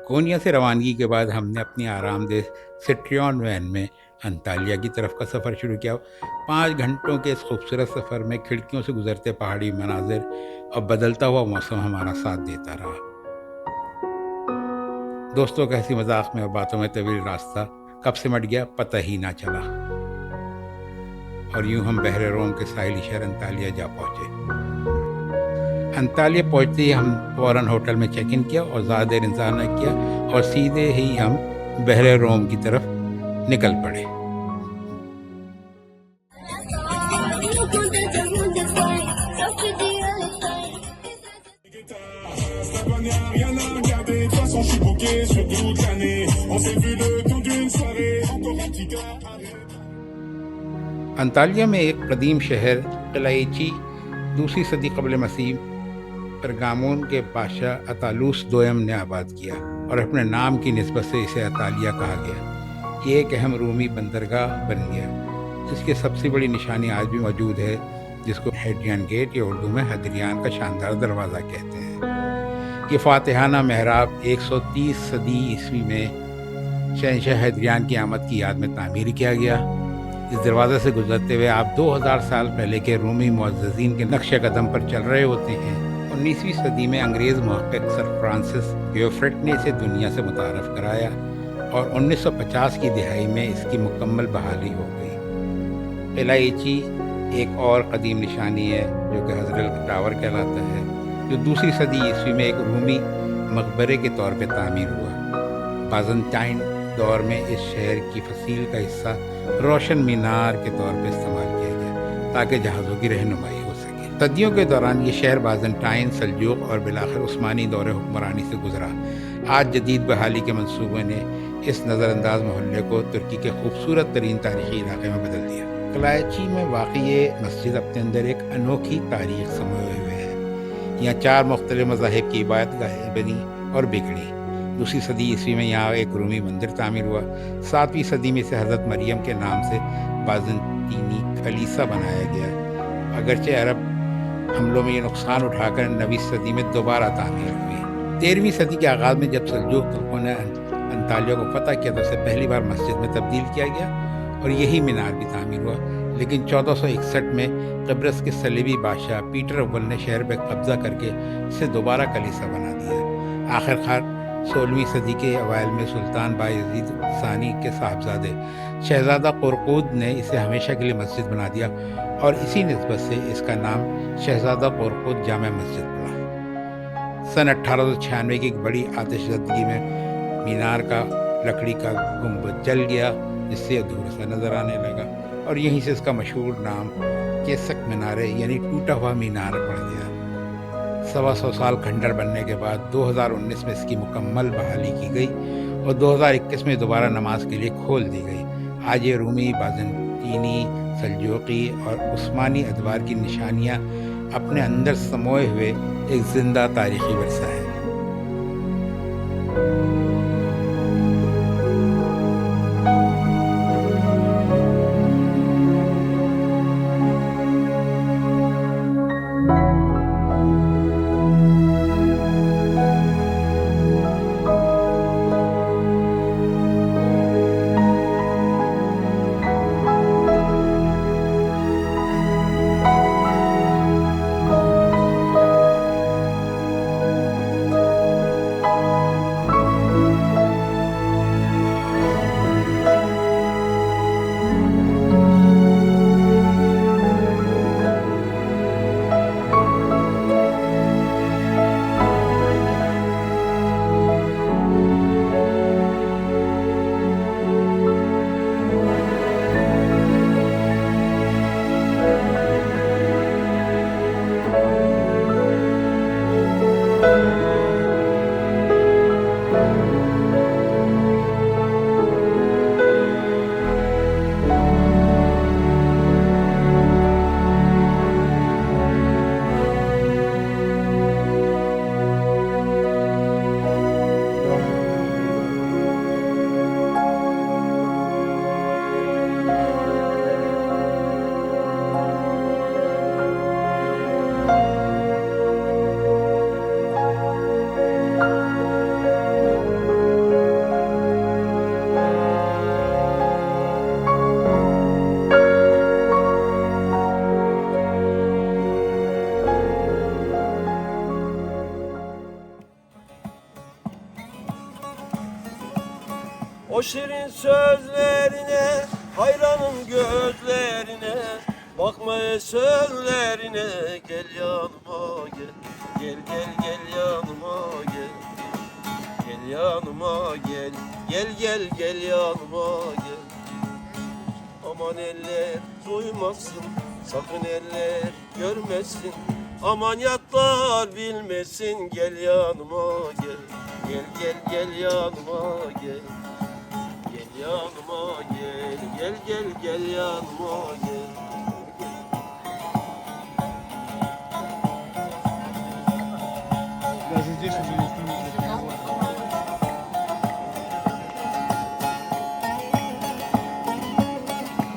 کونیا سے روانگی کے بعد ہم نے اپنی آرام دہ سٹریون وین میں انطالیہ کی طرف کا سفر شروع کیا۔ 5 گھنٹوں کے اس خوبصورت سفر میں کھڑکیوں سے گزرتے پہاڑی مناظر اور بدلتا ہوا موسم ہمارا ساتھ دیتا رہا۔ دوستوں کا ہنسی مذاق میں اور باتوں میں طویل راستہ کب سے مٹ گیا پتہ ہی نہ چلا، اور یوں ہم بحر روم کے ساحلی شہر انطالیہ جا پہنچے۔ انطالیہ پہنچتے ہی ہم فوراً ہوٹل میں چیک ان کیا اور زیادہ دیر انتظار نہ کیا اور سیدھے ہی ہم بحر روم کی طرف نکل پڑے۔ انطالیہ میں ایک قدیم شہر قلعیچی 2 صدی قبل مسیح پرگامون کے بادشاہ اطالوس دوئم نے آباد کیا اور اپنے نام کی نسبت سے اسے انطالیہ کہا گیا۔ یہ ایک اہم رومی بندرگاہ بن گیا، جس کی سب سے بڑی نشانی آج بھی موجود ہے، جس کو ہیڈریان گیٹ یا اردو میں ہدریان کا شاندار دروازہ کہتے ہیں۔ یہ فاتحانہ محراب 130 صدی عیسوی میں شہنشاہ ہدریان کی آمد کی یاد میں تعمیر کیا گیا۔ اس دروازے سے گزرتے ہوئے آپ 2000 سال پہلے کے رومی معززین کے نقش قدم پر چل رہے ہوتے ہیں۔ 19ویں صدی میں انگریز محقق سر فرانسس بیوفرٹ نے اسے دنیا سے متعارف کرایا اور 1950 کی دہائی میں اس کی مکمل بحالی ہو گئی۔ قلعہ ایچی ایک اور قدیم نشانی ہے جو کہ حضرت ٹاور کہلاتا ہے، جو 2 صدی عیسوی میں ایک رومی مقبرے کے طور پہ تعمیر ہوا۔ بازنٹائن دور میں اس شہر کی فصیل کا حصہ روشن مینار کے طور پہ استعمال کیا گیا تاکہ جہازوں کی رہنمائی ہو سکے۔ صدیوں کے دوران یہ شہر بازنٹائن، سلجوق اور بالآخر عثمانی دور حکمرانی سے گزرا۔ آج جدید بحالی کے منصوبے نے اس نظر انداز محلے کو ترکی کے خوبصورت ترین تاریخی علاقے میں بدل دیا۔ قلعہچی میں واقع یہ مسجد اپنے اندر ایک انوکھی تاریخ سموئے ہوئے ہے۔ یہاں 4 مختلف مذاہب کی عبادت گاہیں بنی اور بگڑی۔ 2 صدی عیسوی میں یہاں ایک رومی مندر تعمیر ہوا۔ 7ویں صدی میں اسے حضرت مریم کے نام سے بازنطینی کلیسا بنایا گیا، اگرچہ عرب حملوں میں یہ نقصان اٹھا کر 9ویں صدی میں دوبارہ تعمیر ہوئی۔ 13ویں صدی کے آغاز میں جب سلجوق ترکوں نے انطالیہ کو فتح کیا تو اسے پہلی بار مسجد میں تبدیل کیا گیا اور یہی مینار بھی تعمیر ہوا، لیکن 1461 میں قبرص کے صلیبی بادشاہ پیٹر اول نے شہر پہ قبضہ کر کے اسے دوبارہ کلیسا بنا دیا۔ آخر کار 16ویں صدی کے اوائل میں سلطان بایزید ثانی کے صاحبزادے شہزادہ قرقود نے اسے ہمیشہ کے لیے مسجد بنا دیا اور اسی نسبت سے اس کا نام شہزادہ قرقود جامع مسجد پڑا۔ سن 1896 کی ایک بڑی آتش زدگی میں مینار کا لکڑی کا گنبد جل گیا، جس سے ادھورا سا نظر آنے لگا اور یہیں سے اس کا مشہور نام کیسک مینارے یعنی ٹوٹا ہوا مینار پڑ گیا۔ 125 سال کھنڈر بننے کے بعد 2019 میں اس کی مکمل بحالی کی گئی اور 2021 میں دوبارہ نماز کے لیے کھول دی گئی۔ آج یہ رومی، بازنطینی، سلجوقی اور عثمانی ادوار کی نشانیاں اپنے اندر سموئے ہوئے ایک زندہ تاریخی ورثہ ہے۔ O şirin sözlerine, hayranım gözlerine, bakma sözlerine, gel yanıma gel, gel gel gel yanıma gel, gel yanıma gel, gel gel gel yanıma gel. Aman eller duymasın, sakın eller görmesin, aman yatlar bilmesin, gel yanıma gel, gel gel gel yanıma gel. Gel yanıma gel, gel gel gel yanıma gel.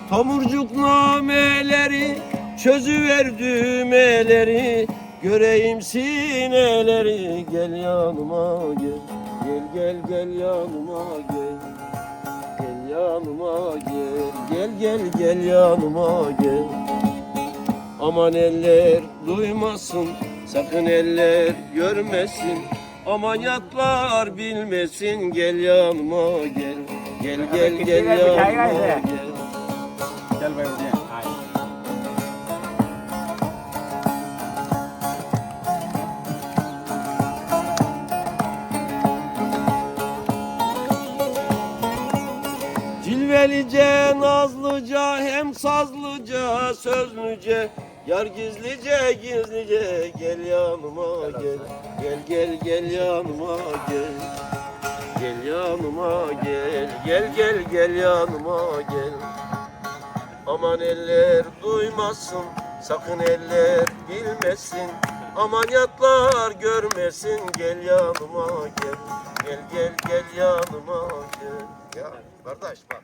Tomurcuk nameleri, çözüver düğmeleri, göreyim sineleri, gel yanıma gel, gel gel gel yanıma gel. Gel yanıma gel, gel gel gel yanıma gel. Aman eller duymasın, sakın eller görmesin, aman yatlar bilmesin, gel yanıma gel, gel gel gel yanıma gel. Cilvelice, nazlıca, hem sazlıca, sözlüce, yar gizlice, gizlice, gel yanıma gel, gel gel gel yanıma gel, gel yanıma gel, gel gel gel yanıma gel. Aman eller duymasın, sakın eller bilmesin, aman yatlar görmesin, gel yanıma gel, gel gel gel yanıma gel. Ya kardeş bak.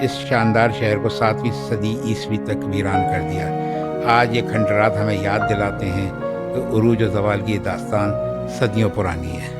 اس شاندار شہر کو 7ویں صدی عیسوی تک ویران کر دیا۔ آج یہ کھنڈرات ہمیں یاد دلاتے ہیں کہ عروج و زوال کی یہ داستان صدیوں پرانی ہے۔